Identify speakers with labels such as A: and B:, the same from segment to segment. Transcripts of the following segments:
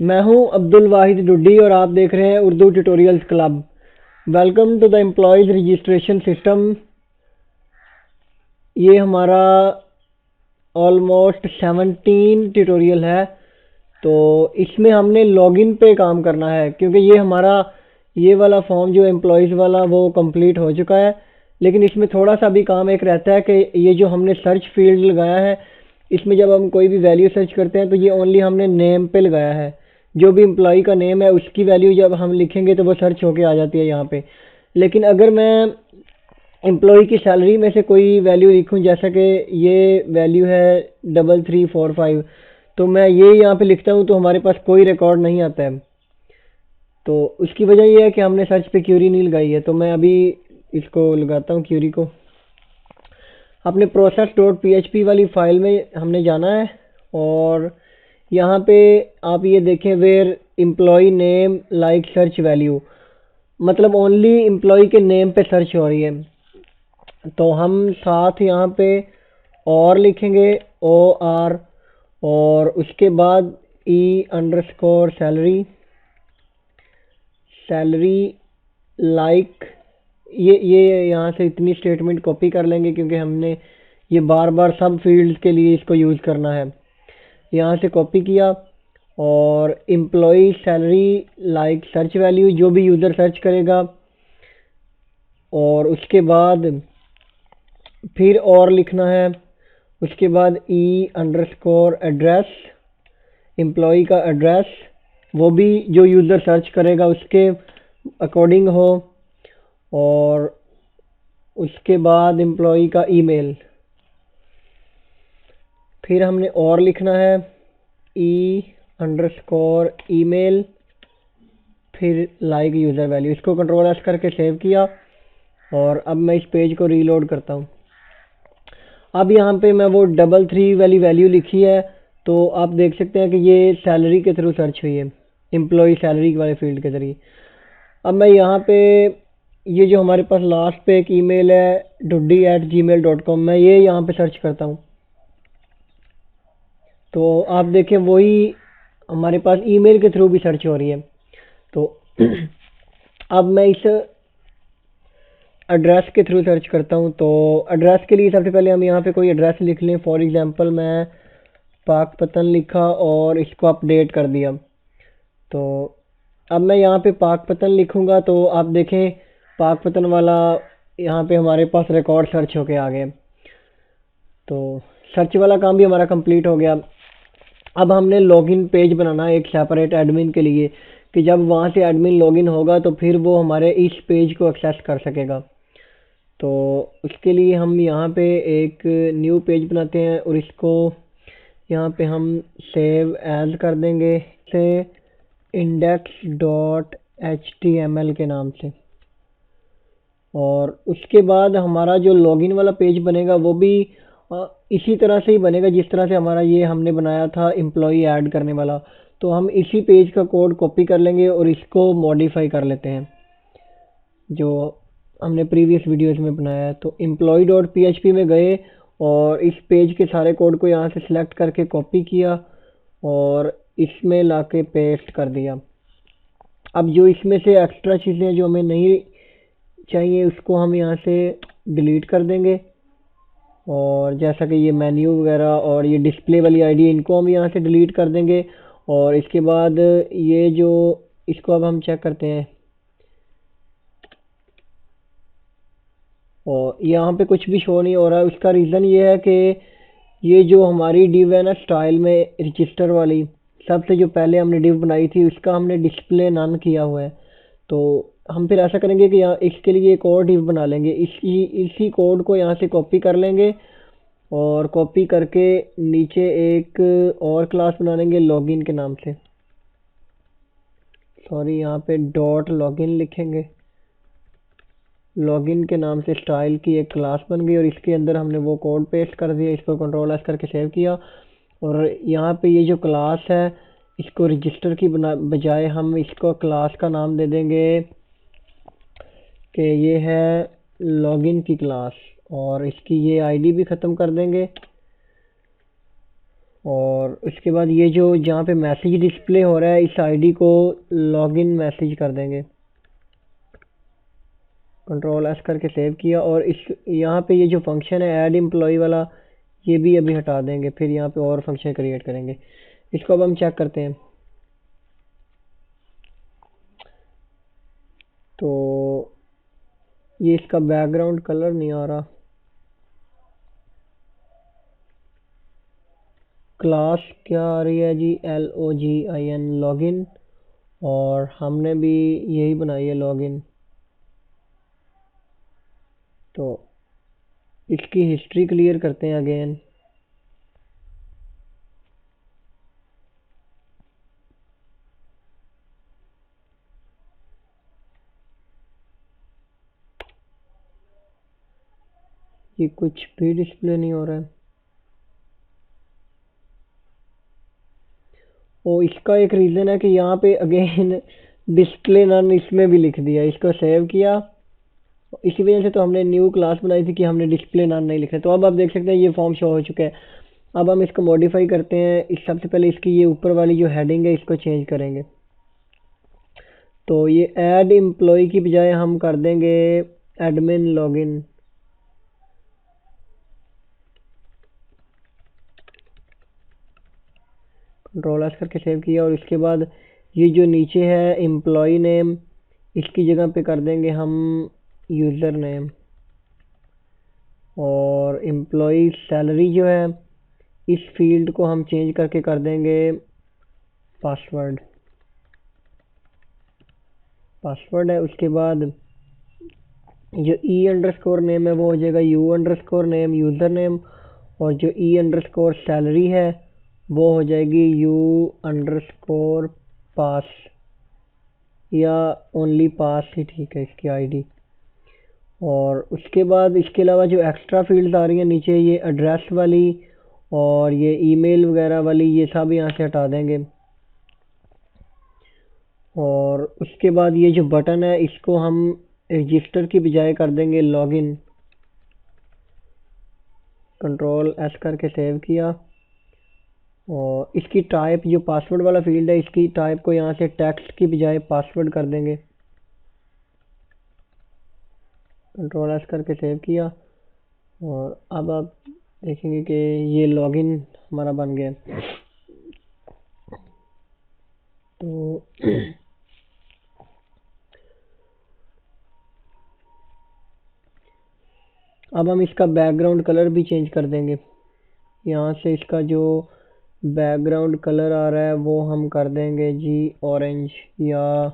A: मैं हूं अब्दुल वाहिद डुड्डी और आप देख रहे हैं Urdu tutorials club. Welcome to the employees registration system. ये हमारा ऑलमोस्ट 17 ट्यूटोरियल है। तो इसमें हमने लॉगिन पे काम करना है क्योंकि ये वाला फॉर्म जो एम्प्लॉयज़ वाला वो कंप्लीट हो चुका है। लेकिन इसमें थोड़ा सा भी काम एक रहता है कि ये जो हमने सर्च फील्ड लगाया है, इसमें जब हम कोई भी वैल्यू सर्च करते हैं तो ये ओनली हमने नेम पे लगाया है। जो भी एम्प्लॉय का नेम है उसकी वैल्यू जब हम लिखेंगे तो वो सर्च होके आ जाती है यहाँ पे। लेकिन अगर मैं एम्प्लॉय की सैलरी में से कोई वैल्यू लिखूं, जैसा कि ये वैल्यू है 3345, तो मैं ये यहाँ पे लिखता हूँ तो हमारे पास कोई रिकॉर्ड नहीं आता है। तो उसकी वजह ये है कि हमने सर्च पे क्यूरी नहीं लगाई है। तो मैं अभी इसको लगाता हूँ क्यूरी को। अपने प्रोसेस डॉट पी वाली फाइल में हमने जाना है और यहाँ पे आप ये देखें where employee name like search value, मतलब ओनली एम्प्लॉय के नेम पे सर्च हो रही है। तो हम साथ यहाँ पे और लिखेंगे OR, और उसके बाद E_सैलरी लाइक, ये यहाँ से इतनी स्टेटमेंट कॉपी कर लेंगे क्योंकि हमने ये बार बार सब फील्ड्स के लिए इसको यूज़ करना है। यहाँ से कॉपी किया और employee salary like search value जो भी यूज़र सर्च करेगा, और उसके बाद फिर और लिखना है। उसके बाद E_एड्रेस, एम्प्लॉय का एड्रेस वो भी जो यूज़र सर्च करेगा उसके अकॉर्डिंग हो, और उसके बाद एम्प्लॉय का ईमेल। फिर हमने और लिखना है E_email, फिर लाइक यूज़र वैल्यू। इसको कंट्रोल S करके सेव किया और अब मैं इस पेज को रीलोड करता हूँ। अब यहाँ पे मैं वो 33 वाली वैल्यू लिखी है, तो आप देख सकते हैं कि ये सैलरी के थ्रू सर्च हुई है, एम्प्लॉय सैलरी वाले फील्ड के जरिए। अब मैं यहाँ पे ये जो हमारे पास लास्ट पे एक ईमेल है duddi@gmail.com, मैं ये यहाँ पे सर्च करता हूँ। तो आप देखें वही हमारे पास ईमेल के थ्रू भी सर्च हो रही है। तो अब मैं इस एड्रेस के थ्रू सर्च करता हूँ। तो एड्रेस के लिए सबसे पहले हम यहाँ पे कोई एड्रेस लिख लें। फॉर एग्जांपल मैं पाकपतन लिखा और इसको अपडेट कर दिया। तो अब मैं यहाँ पे पाकपतन लिखूँगा तो आप देखें पाकपतन वाला यहाँ पे हमारे पास रिकॉर्ड सर्च होके आ गए। तो सर्च वाला काम भी हमारा कंप्लीट हो गया। अब हमने लॉगिन पेज बनाना है एक सेपरेट एडमिन के लिए, कि जब वहाँ से एडमिन लॉगिन होगा तो फिर वो हमारे इस पेज को एक्सेस कर सकेगा। तो उसके लिए हम यहाँ पे एक न्यू पेज बनाते हैं और इसको यहाँ पे हम सेव एज कर देंगे से index.html के नाम से। और उसके बाद हमारा जो लॉगिन वाला पेज बनेगा वो भी इसी तरह से ही बनेगा जिस तरह से हमारा ये हमने बनाया था एम्प्लॉय ऐड करने वाला। तो हम इसी पेज का कोड कॉपी कर लेंगे और इसको मॉडिफाई कर लेते हैं जो हमने प्रीवियस वीडियोस में बनाया है। तो employee.php में गए और इस पेज के सारे कोड को यहाँ से सिलेक्ट करके कॉपी किया और इसमें लाके पेस्ट कर दिया। अब जो इसमें से एक्स्ट्रा चीज़ें जो हमें नहीं चाहिए उसको हम यहाँ से डिलीट कर देंगे। और जैसा कि ये मेन्यू वगैरह और ये डिस्प्ले वाली आईडी, इनको हम यहाँ से डिलीट कर देंगे। और इसके बाद ये जो इसको अब हम चेक करते हैं, और यहाँ पे कुछ भी शो नहीं हो रहा है। उसका रीज़न ये है कि ये जो हमारी डिव है ना स्टाइल में रजिस्टर वाली, सबसे जो पहले हमने डिव बनाई थी उसका हमने डिस्प्ले नन किया हुआ है। तो हम फिर ऐसा करेंगे कि यहाँ इसके लिए एक और डिव बना लेंगे। इसी कोड को यहाँ से कॉपी कर लेंगे और कॉपी करके नीचे एक और क्लास बना लेंगे लॉगिन के नाम से। सॉरी, यहाँ पे डॉट लॉगिन लिखेंगे। लॉगिन के नाम से स्टाइल की एक क्लास बन गई और इसके अंदर हमने वो कोड पेस्ट कर दिया। इसको कंट्रोल S करके सेव किया और यहाँ पे ये जो क्लास है इसको रजिस्टर की बजाय हम इसको क्लास का नाम दे देंगे कि ये है लॉगिन की क्लास, और इसकी ये आईडी भी ख़त्म कर देंगे। और उसके बाद ये जो जहाँ पे मैसेज डिस्प्ले हो रहा है इस आईडी को लॉगिन मैसेज कर देंगे। कंट्रोल एस करके सेव किया और इस यहाँ पे ये जो फंक्शन है ऐड एम्प्लॉय वाला ये भी अभी हटा देंगे, फिर यहाँ पे और फंक्शन क्रिएट करेंगे। इसको अब हम चेक करते हैं। तो ये इसका बैकग्राउंड कलर नहीं आ रहा। क्लास क्या आ रही है जी, LOGIN लॉगिन, और हमने भी यही बनाई है लॉगिन। तो इसकी हिस्ट्री क्लियर करते हैं अगेन। ये कुछ भी डिस्प्ले नहीं हो रहा है। और इसका एक रीज़न है कि यहाँ पे अगेन डिस्प्ले नन इसमें भी लिख दिया। इसको सेव किया, इसी वजह से तो हमने न्यू क्लास बनाई थी कि हमने डिस्प्ले नन नहीं लिखा। तो अब आप देख सकते हैं ये फॉर्म शो हो चुका है। अब हम इसको मॉडिफाई करते हैं। इस सबसे पहले इसकी ये ऊपर वाली जो हेडिंग है इसको चेंज करेंगे। तो ये ऐड एम्प्लॉय की बजाय हम कर देंगे एडमिन लॉगिन। कंट्रोल एस करके सेव किया और इसके बाद ये जो नीचे है एम्प्लॉय नेम इसकी जगह पे कर देंगे हम यूज़र नेम, और एम्प्लॉय सैलरी जो है इस फील्ड को हम चेंज करके कर देंगे पासवर्ड। पासवर्ड है, उसके बाद जो अंडरस्कोर नेम है वो हो जाएगा अंडरस्कोर नेम यूज़र नेम, और जो अंडरस्कोर सैलरी है वो हो जाएगी अंडरस्कोर पास, या ओनली पास ही ठीक है इसकी आईडी। और उसके बाद इसके अलावा जो एक्स्ट्रा फील्ड्स आ रही हैं नीचे, ये एड्रेस वाली और ये ईमेल वगैरह वाली, ये सब यहाँ से हटा देंगे। और उसके बाद ये जो बटन है इसको हम रजिस्टर की बजाय कर देंगे लॉगिन। कंट्रोल एस करके सेव किया और इसकी टाइप जो पासवर्ड वाला फील्ड है इसकी टाइप को यहाँ से टेक्स्ट की बजाय पासवर्ड कर देंगे। कंट्रोल एस करके सेव किया और अब आप देखेंगे कि ये लॉगिन हमारा बन गया। तो अब हम इसका बैकग्राउंड कलर भी चेंज कर देंगे। यहाँ से इसका जो बैकग्राउंड कलर आ रहा है वो हम कर देंगे जी ऑरेंज, या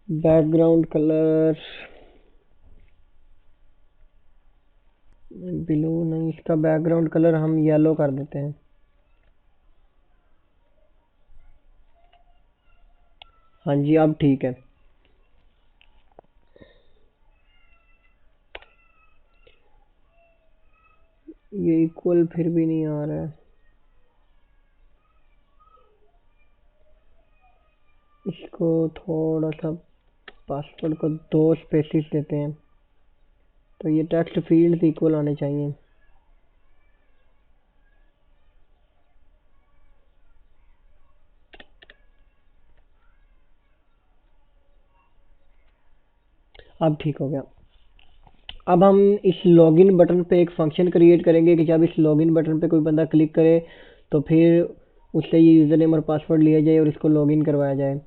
A: बैकग्राउंड कलर ब्लू नहीं, इसका बैकग्राउंड कलर हम येलो कर देते हैं। हाँ जी अब ठीक है। ये इक्वल फिर भी नहीं आ रहा है। इसको थोड़ा सा पासवर्ड को 2 स्पेसिस देते हैं, तो ये टेक्स्ट फील्ड इक्वल आने चाहिए। अब ठीक हो गया। अब हम इस लॉगिन बटन पे एक फंक्शन क्रिएट करेंगे कि जब इस लॉगिन बटन पे कोई बंदा क्लिक करे तो फिर उससे ये यूज़र नेम और पासवर्ड लिया जाए और इसको लॉगिन करवाया जाए।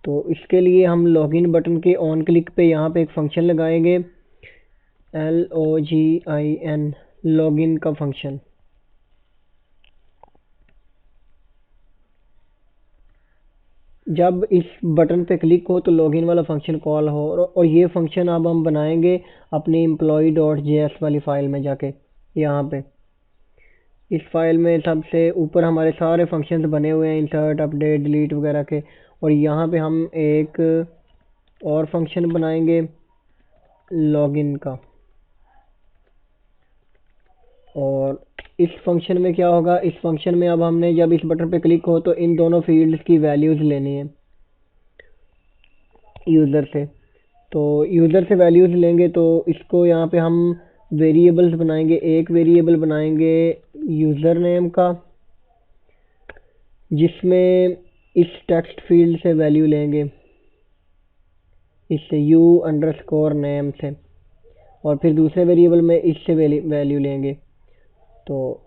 A: तो इसके लिए हम लॉगिन बटन के ऑन क्लिक पे यहाँ पे एक फंक्शन लगाएंगे LOGIN लॉगिन का फंक्शन। जब इस बटन पे क्लिक हो तो लॉगिन वाला फंक्शन कॉल हो, और ये फंक्शन अब हम बनाएंगे अपनी employee.js वाली फाइल में जाके। यहाँ पे इस फाइल में सबसे ऊपर हमारे सारे फंक्शंस बने हुए हैं, इंसर्ट अपडेट डिलीट वगैरह के, और यहाँ पे हम एक और फंक्शन बनाएंगे लॉगिन का। और इस फंक्शन में क्या होगा, इस फंक्शन में अब हमने जब इस बटन पे क्लिक हो तो इन दोनों फील्ड्स की वैल्यूज़ लेनी है यूज़र से। तो यूज़र से वैल्यूज़ लेंगे तो इसको यहाँ पे हम वेरिएबल्स बनाएंगे। एक वेरिएबल बनाएंगे यूज़र नेम का, जिसमें इस टेक्स्ट फील्ड से वैल्यू लेंगे, इससे u_name से, और फिर दूसरे वेरिएबल में इससे वैल्यू लेंगे। तो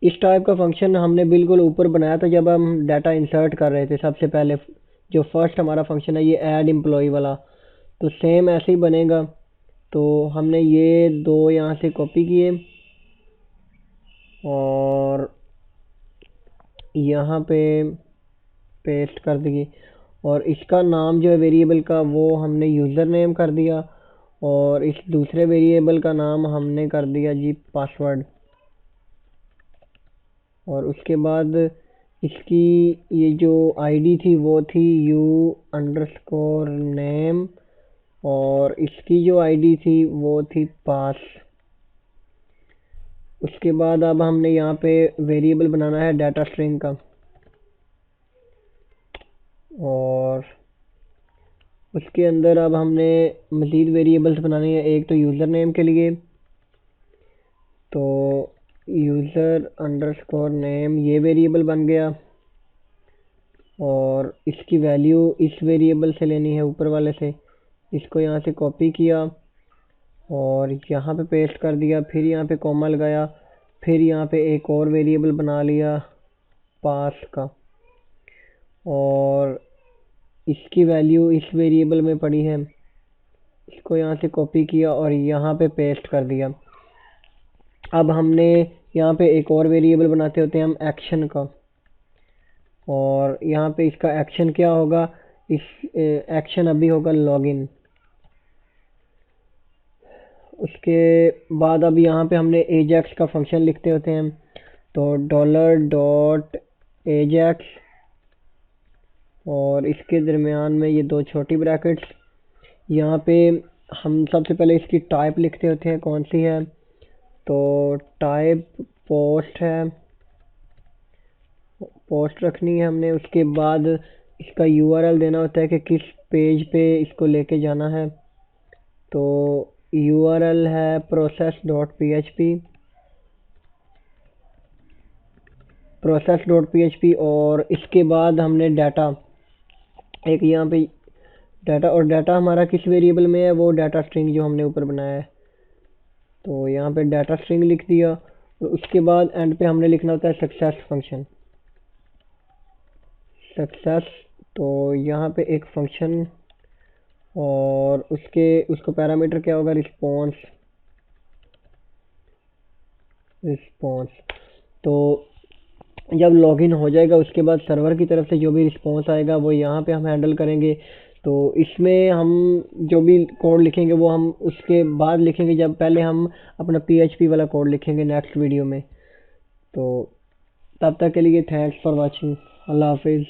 A: इस टाइप का फंक्शन हमने बिल्कुल ऊपर बनाया था जब हम डाटा इंसर्ट कर रहे थे। सबसे पहले जो फर्स्ट हमारा फंक्शन है ये ऐड एम्प्लॉय वाला, तो सेम ऐसे ही बनेगा। तो हमने ये दो यहाँ से कॉपी किए और यहाँ पे पेस्ट कर दिए, और इसका नाम जो है वेरिएबल का वो हमने यूज़र नेम कर दिया, और इस दूसरे वेरिएबल का नाम हमने कर दिया जी पासवर्ड। और उसके बाद इसकी ये जो आईडी थी वो थी u_name, और इसकी जो आईडी थी वो थी पास। उसके बाद अब हमने यहाँ पे वेरिएबल बनाना है डाटा स्ट्रिंग का, और उसके अंदर अब हमने मज़ीद वेरिएबल्स बनाने हैं। एक तो यूज़र नेम के लिए, तो user_name ये वेरिएबल बन गया, और इसकी वैल्यू इस वेरिएबल से लेनी है ऊपर वाले से। इसको यहाँ से कॉपी किया और यहाँ पे पेस्ट कर दिया, फिर यहाँ पे कॉमा लगाया, फिर यहाँ पे एक और वेरिएबल बना लिया पास का, और इसकी वैल्यू इस वेरिएबल में पड़ी है। इसको यहाँ से कॉपी किया और यहाँ पे पेस्ट कर दिया। अब हमने यहाँ पे एक और वेरिएबल बनाते होते हैं हम एक्शन का, और यहाँ पे इसका एक्शन क्या होगा, इस एक्शन अभी होगा लॉगिन। उसके बाद अब यहाँ पे हमने एजेक्स का फंक्शन लिखते होते हैं, तो $.ajax, और इसके दरमियान में ये दो छोटी ब्रैकेट्स। यहाँ पे हम सबसे पहले इसकी टाइप लिखते होते हैं कौन सी है, तो टाइप पोस्ट है, पोस्ट रखनी है हमने। उसके बाद इसका URL देना होता है कि किस पेज पे इसको लेके जाना है, तो URL है process.php, और इसके बाद हमने डाटा, एक यहाँ पे डाटा, और डाटा हमारा किस वेरिएबल में है, वो डाटा स्ट्रिंग जो हमने ऊपर बनाया है, तो यहाँ पे डाटा स्ट्रिंग लिख दिया। और उसके बाद एंड पे हमने लिखना होता है सक्सेस फंक्शन, सक्सेस। तो यहाँ पे एक फंक्शन, और उसको पैरामीटर क्या होगा, रिस्पॉन्स। तो जब लॉगिन हो जाएगा उसके बाद सर्वर की तरफ से जो भी रिस्पॉन्स आएगा वो यहाँ पे हम हैंडल करेंगे। तो इसमें हम जो भी कोड लिखेंगे वो हम उसके बाद लिखेंगे, जब पहले हम अपना PHP वाला कोड लिखेंगे नेक्स्ट वीडियो में। तो तब तक के लिए थैंक्स फॉर वाचिंग। अल्लाह हाफिज़।